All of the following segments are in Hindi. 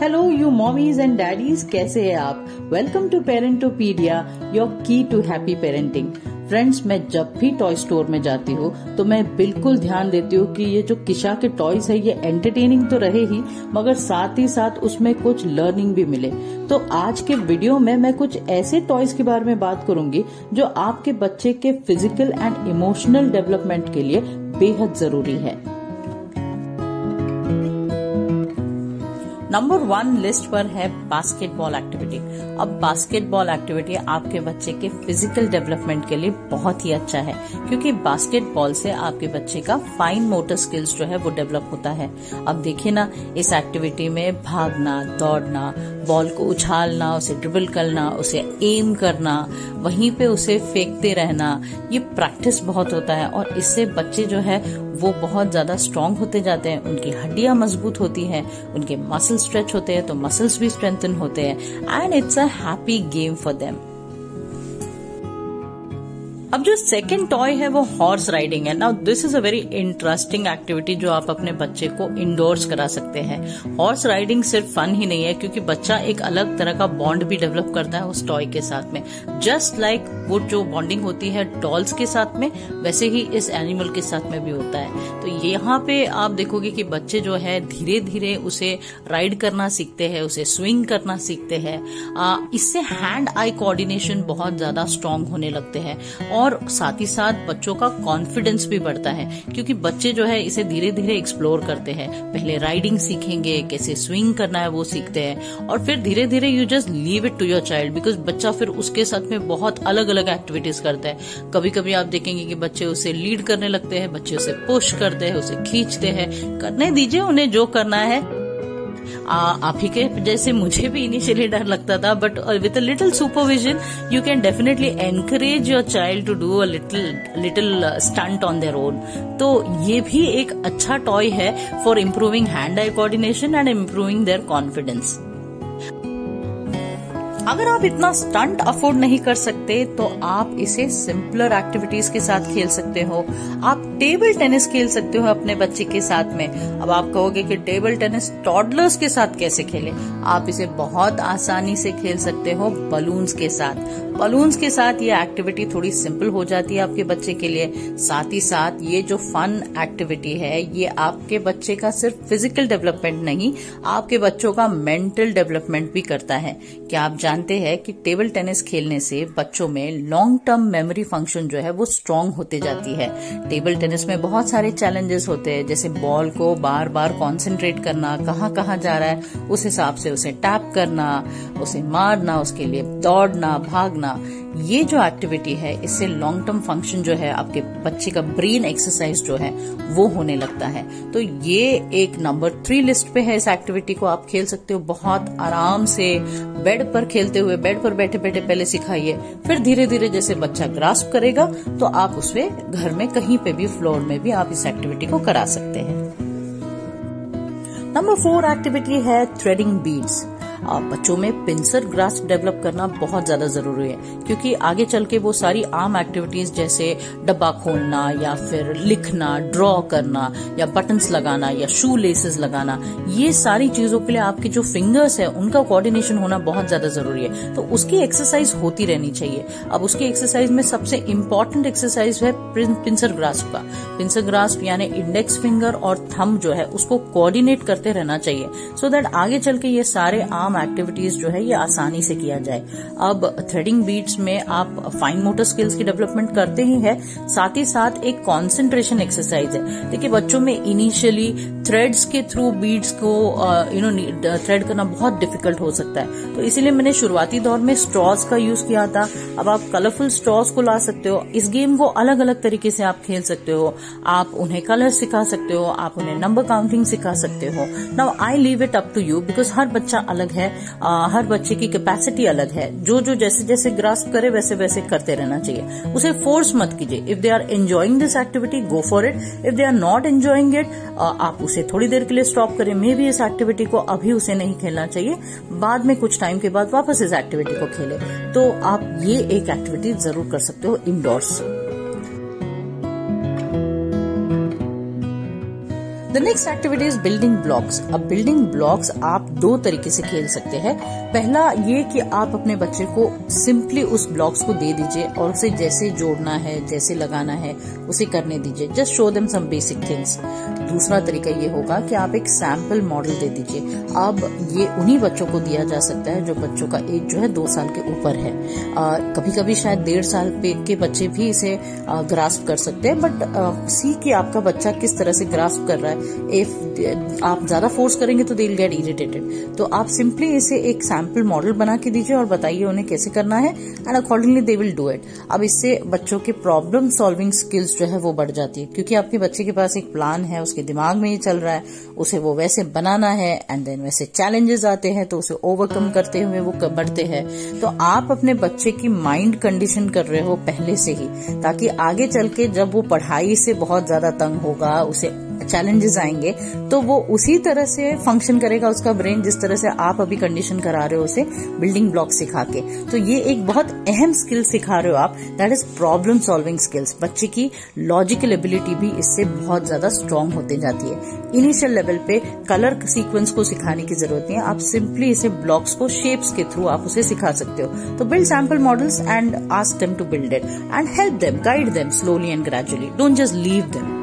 Hello you mommies and daddies, कैसे हैं आप? वेलकम टू पेरेंटोपीडिया, योर की टू हैप्पी पेरेंटिंग। फ्रेंड्स, मैं जब भी टॉय स्टोर में जाती हूँ तो मैं बिल्कुल ध्यान देती हूँ कि ये जो किशा के टॉयज है ये एंटरटेनिंग तो रहे ही, मगर साथ ही साथ उसमें कुछ लर्निंग भी मिले। तो आज के वीडियो में मैं कुछ ऐसे टॉयज के बारे में बात करूंगी जो आपके बच्चे के फिजिकल एंड इमोशनल डेवलपमेंट के लिए बेहद जरूरी है। नंबर 1 लिस्ट पर है बास्केटबॉल एक्टिविटी। अब बास्केटबॉल एक्टिविटी आपके बच्चे के फिजिकल डेवलपमेंट के लिए बहुत ही अच्छा है, क्योंकि बास्केटबॉल से आपके बच्चे का फाइन मोटर स्किल्स जो है वो डेवलप होता है। अब देखिए ना, इस एक्टिविटी में भागना, दौड़ना, बॉल को उछालना, उसे ड्रिबल करना, उसे एम करना, वहीं पे उसे फेंकते रहना, ये प्रैक्टिस बहुत होता है और इससे बच्चे जो है वो बहुत ज्यादा स्ट्रांग होते जाते हैं। उनकी हड्डियां मजबूत होती हैं, उनके मसल स्ट्रेच होते हैं तो मसल्स भी स्ट्रेंथन होते हैं and it's a happy game for them. अब जो सेकंड टॉय है वो हॉर्स राइडिंग है। Now this is a very interesting activity जो आप अपने बच्चे को इंडोर्स करा सकते हैं। हॉर्स राइडिंग सिर्फ फन ही नहीं है, क्योंकि बच्चा एक अलग तरह का बॉन्ड भी डेवलप करता है उस टॉय के साथ में। जस्ट लाइक वो जो बॉन्डिंग होती है डॉल्स के साथ में, वैसे ही इस एनिमल के साथ में भी होता है। तो यहाँ पे आप देखोगे कि बच्चे जो है धीरे धीरे उसे राइड करना सीखते हैं, उसे स्विंग करना सीखते हैं। इससे हैंड आई कोऑर्डिनेशन बहुत ज्यादा स्ट्रांग होने लगते हैं और साथ ही साथ बच्चों का कॉन्फिडेंस भी बढ़ता है, क्योंकि बच्चे जो है इसे धीरे धीरे एक्सप्लोर करते हैं। पहले राइडिंग सीखेंगे, कैसे स्विंग करना है वो सीखते हैं, और फिर धीरे धीरे you just leave it to your child, because बच्चा फिर उसके साथ में बहुत अलग अलग एक्टिविटीज करता है। कभी कभी आप देखेंगे कि बच्चे उसे लीड करने लगते हैं, बच्चे उसे पुश करते हैं, उसे खींचते हैं। करने दीजिए उन्हें जो करना है। आप ही के जैसे मुझे भी इनिशियली डर लगता था, but with a little supervision you can definitely encourage your child to do a little stunt on their own. तो ये भी एक अच्छा टॉय है for improving hand eye coordination and improving their confidence. अगर आप इतना स्टंट अफोर्ड नहीं कर सकते तो आप इसे सिंपलर एक्टिविटीज के साथ खेल सकते हो। आप टेबल टेनिस खेल सकते हो अपने बच्चे के साथ में। अब आप कहोगे कि टेबल टेनिस टॉडलर्स के साथ कैसे खेलें? आप इसे बहुत आसानी से खेल सकते हो बलून्स के साथ। बलून्स के साथ ये एक्टिविटी थोड़ी सिंपल हो जाती है आपके बच्चे के लिए। साथ ही साथ ये जो फन एक्टिविटी है ये आपके बच्चे का सिर्फ फिजिकल डेवलपमेंट नहीं, आपके बच्चों का मेंटल डेवलपमेंट भी करता है। क्या आप जानते हैं कि टेबल टेनिस खेलने से बच्चों में लॉन्ग टर्म मेमोरी फंक्शन जो है वो स्ट्रांग होते जाती है। टेबल टेनिस में बहुत सारे चैलेंजेस होते हैं, जैसे बॉल को बार बार कंसंट्रेट करना, कहाँ जा रहा है उस हिसाब से उसे टैप करना, उसे मारना, उसके लिए दौड़ना, भागना। ये जो एक्टिविटी है इससे लॉन्ग टर्म फंक्शन जो है आपके बच्चे का ब्रेन एक्सरसाइज जो है वो होने लगता है। तो ये एक नंबर 3 लिस्ट पे है। इस एक्टिविटी को आप खेल सकते हो बहुत आराम से बेड पर खेलते हुए। बेड पर बैठे बैठे पहले सिखाइए, फिर धीरे धीरे जैसे बच्चा ग्रास्प करेगा तो आप उसे घर में कहीं पे भी, फ्लोर में भी आप इस एक्टिविटी को करा सकते हैं। नंबर 4 एक्टिविटी है थ्रेडिंग बीड्स। बच्चों में पिंसर ग्रास्प डेवलप करना बहुत ज्यादा जरूरी है, क्योंकि आगे चल के वो सारी आम एक्टिविटीज जैसे डब्बा खोलना या फिर लिखना, ड्रॉ करना या बटन्स लगाना या शू लेसेस लगाना, ये सारी चीजों के लिए आपके जो फिंगर्स है उनका कोऑर्डिनेशन होना बहुत ज्यादा जरूरी है। तो उसकी एक्सरसाइज होती रहनी चाहिए। अब उसकी एक्सरसाइज में सबसे इम्पोर्टेंट एक्सरसाइज है पिंसर ग्रास्प का। पिंसर ग्रास्प यानी इंडेक्स फिंगर और थंब जो है उसको कोऑर्डिनेट करते रहना चाहिए, सो दैट आगे चल के ये सारे आम एक्टिविटीज जो है ये आसानी से किया जाए। अब थ्रेडिंग बीड्स में आप फाइन मोटर स्किल्स की डेवलपमेंट करते ही है, साथ ही साथ एक कंसंट्रेशन एक्सरसाइज है। देखिए बच्चों में इनिशियली थ्रेड्स के थ्रू बीड्स को थ्रेड करना बहुत डिफिकल्ट हो सकता है, तो इसीलिए मैंने शुरुआती दौर में स्ट्रॉज का यूज किया था। अब आप कलरफुल स्ट्रॉज को ला सकते हो। इस गेम को अलग अलग तरीके से आप खेल सकते हो। आप उन्हें कलर सिखा सकते हो, आप उन्हें नंबर काउंटिंग सिखा सकते हो। Now I leave it up to you, because हर बच्चा अलग है, हर बच्चे की कैपेसिटी अलग है। जो जैसे जैसे ग्रास्प करे वैसे वैसे करते रहना चाहिए। उसे फोर्स मत कीजिए। If they are enjoying this activity go for it, if they are not enjoying it आप उसे थोड़ी देर के लिए स्टॉप करें। मे बी इस एक्टिविटी को अभी उसे नहीं खेलना चाहिए, बाद में कुछ टाइम के बाद वापस इस एक्टिविटी को खेले। तो आप ये एक एक्टिविटी जरूर कर सकते हो indoors. The next activity is building blocks. अब बिल्डिंग ब्लॉक्स आप दो तरीके से खेल सकते हैं। पहला ये कि आप अपने बच्चे को सिंपली उस ब्लॉक्स को दे दीजिए और उसे जैसे जोड़ना है, जैसे लगाना है, उसे करने दीजिए। Just show them some basic things. दूसरा तरीका ये होगा कि आप एक सैंपल मॉडल दे दीजिए। अब ये उन्हीं बच्चों को दिया जा सकता है जो बच्चों का एज जो है 2 साल के ऊपर है। कभी कभी शायद 1.5 साल के बच्चे भी इसे ग्रास्प कर सकते हैं, बट सी कि आपका बच्चा किस तरह से ग्रास्प कर रहा है। इफ आप ज्यादा फोर्स करेंगे तो दे विल गेट इरिटेटेड। तो आप सिंपली इसे एक सैंपल मॉडल बना के दीजिए और बताइए उन्हें कैसे करना है, and accordingly they will do it. अब इससे बच्चों के प्रॉब्लम सॉल्विंग स्किल्स जो है वो बढ़ जाती है, क्योंकि आपके बच्चे के पास एक प्लान है, उसके दिमाग में ये चल रहा है, उसे वो वैसे बनाना है, एंड देन वैसे चैलेंजेस आते हैं तो उसे ओवरकम करते हुए वो बढ़ते हैं। तो आप अपने बच्चे की माइंड कंडीशन कर रहे हो पहले से ही, ताकि आगे चल के जब वो पढ़ाई से बहुत ज्यादा तंग होगा, उसे चैलेंजेस आएंगे, तो वो उसी तरह से फंक्शन करेगा उसका ब्रेन जिस तरह से आप अभी कंडीशन करा रहे हो उसे बिल्डिंग ब्लॉक सिखा के। तो ये एक बहुत अहम स्किल सिखा रहे हो आप, that is problem solving skills. बच्चे की लॉजिकल एबिलिटी भी इससे बहुत ज्यादा स्ट्रांग होते जाती है। इनिशियल लेवल पे कलर सीक्वेंस को सिखाने की जरूरत नहीं है, आप सिंपली इसे ब्लॉक्स को शेप्स के थ्रू आप उसे सिखा सकते हो। तो build sample models and ask them to build it and help them, guide them slowly and gradually, don't just leave them.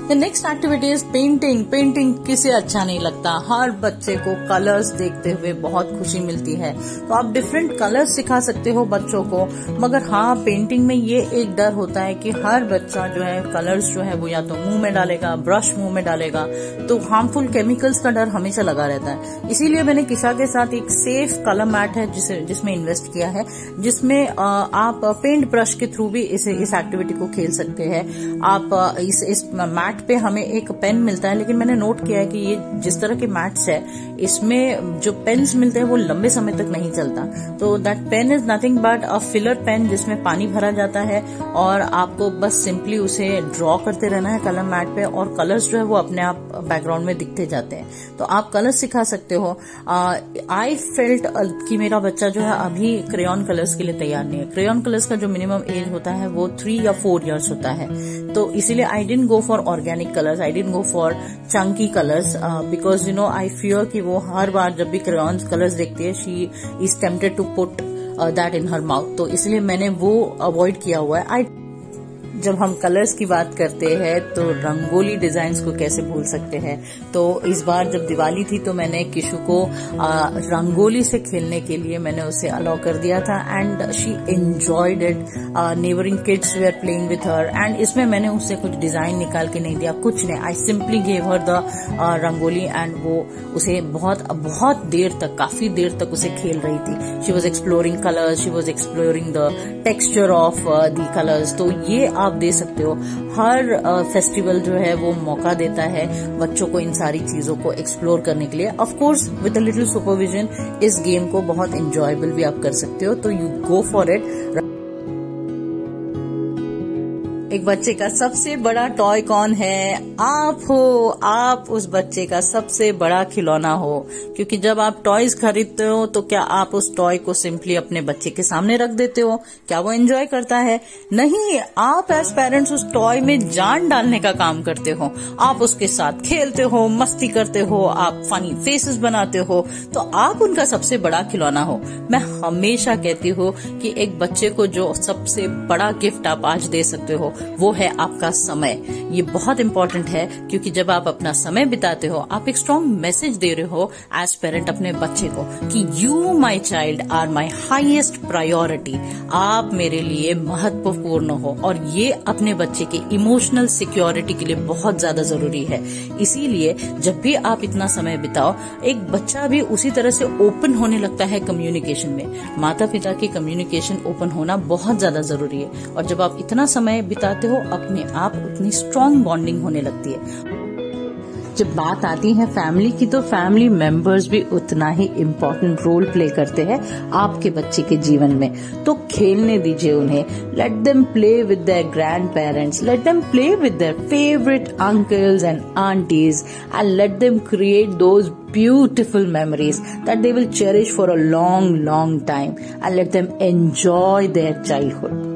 The next activity is painting. Painting किसे अच्छा नहीं लगता, हर बच्चे को कलर्स देखते हुए बहुत खुशी मिलती है। तो आप डिफरेंट कलर्स सिखा सकते हो बच्चों को, मगर हाँ पेंटिंग में ये एक डर होता है कि हर बच्चा जो है कलर्स जो है वो या तो मुंह में डालेगा, ब्रश मुंह में डालेगा, तो हार्मफुल केमिकल्स का डर हमेशा लगा रहता है। इसीलिए मैंने किशा के साथ एक सेफ कलर मैट है जिसमें इन्वेस्ट किया है, जिसमें आप पेंट ब्रश के थ्रू भी इस एक्टिविटी को खेल सकते हैं। आप इस मैट पे हमें एक पेन मिलता है, लेकिन मैंने नोट किया है कि ये जिस तरह के मैट्स है इसमें जो पेन्स मिलते हैं वो लंबे समय तक नहीं चलता। तो that pen is nothing but a filler pen जिसमें पानी भरा जाता है और आपको बस सिंपली उसे ड्रॉ करते रहना है कलर मैट पे, और कलर्स जो है वो अपने आप बैकग्राउंड में दिखते जाते हैं। तो आप कलर्स सिखा सकते हो। आई फेल्ट कि मेरा बच्चा जो है अभी क्रेयॉन कलर्स के लिए तैयार नहीं है। क्रेयॉन कलर्स का जो मिनिमम एज होता है वो 3 या 4 इयर्स होता है। तो इसीलिए I didn't go for organic colours, I didn't go for Chunky colours, because you know I fear कि वो हर बार जब भी क्रेयॉन कलर्स देखती है she is tempted to put that in her mouth. तो इसलिए मैंने वो अवॉइड किया हुआ है। जब हम कलर्स की बात करते हैं तो रंगोली डिजाइन्स को कैसे भूल सकते हैं। तो इस बार जब दिवाली थी तो मैंने किशु को रंगोली से खेलने के लिए मैंने उसे अलाउ कर दिया था, and she enjoyed it. Neighbouring kids they are playing with her, and इसमें मैंने उससे कुछ डिजाइन निकाल के नहीं दिया, कुछ नहीं। I simply gave her the rangoli, and वो उसे बहुत देर तक, काफी देर तक उसे खेल रही थी। She was exploring colours, she was exploring the texture of the colours. तो ये आप दे सकते हो। हर फेस्टिवल जो है वो मौका देता है बच्चों को इन सारी चीजों को एक्सप्लोर करने के लिए। Of course with a little supervision इस गेम को बहुत एंजॉयबल भी आप कर सकते हो। तो यू गो फॉर इट। एक बच्चे का सबसे बड़ा टॉय कौन है? आप हो। आप उस बच्चे का सबसे बड़ा खिलौना हो, क्योंकि जब आप टॉयज खरीदते हो तो क्या आप उस टॉय को सिंपली अपने बच्चे के सामने रख देते हो? क्या वो एंजॉय करता है? नहीं, आप एज पेरेंट्स उस टॉय में जान डालने का काम करते हो। आप उसके साथ खेलते हो, मस्ती करते हो, आप फनी फेसेस बनाते हो, तो आप उनका सबसे बड़ा खिलौना हो। मैं हमेशा कहती हूँ कि एक बच्चे को जो सबसे बड़ा गिफ्ट आप आज दे सकते हो वो है आपका समय। ये बहुत इंपॉर्टेंट है, क्योंकि जब आप अपना समय बिताते हो आप एक स्ट्रॉन्ग मैसेज दे रहे हो एज पेरेंट अपने बच्चे को कि you my child are my highest priority. आप मेरे लिए महत्वपूर्ण हो, और ये अपने बच्चे के इमोशनल सिक्योरिटी के लिए बहुत ज्यादा जरूरी है। इसीलिए जब भी आप इतना समय बिताओ, एक बच्चा भी उसी तरह से ओपन होने लगता है कम्युनिकेशन में। माता पिता की कम्युनिकेशन ओपन होना बहुत ज्यादा जरूरी है, और जब आप इतना समय बिताते हो अपने आप उतनी स्ट्रॉन्ग बॉन्डिंग होने लगती है। जब बात आती है फैमिली की, तो फैमिली मेंबर्स भी उतना ही इम्पोर्टेंट रोल प्ले करते हैं आपके बच्चे के जीवन में। तो खेलने दीजिए उन्हें। Let them play with their grandparents, let them play with their favourite uncles and aunties, and let them create those beautiful memories that they will cherish for a long time, and let them enjoy their childhood.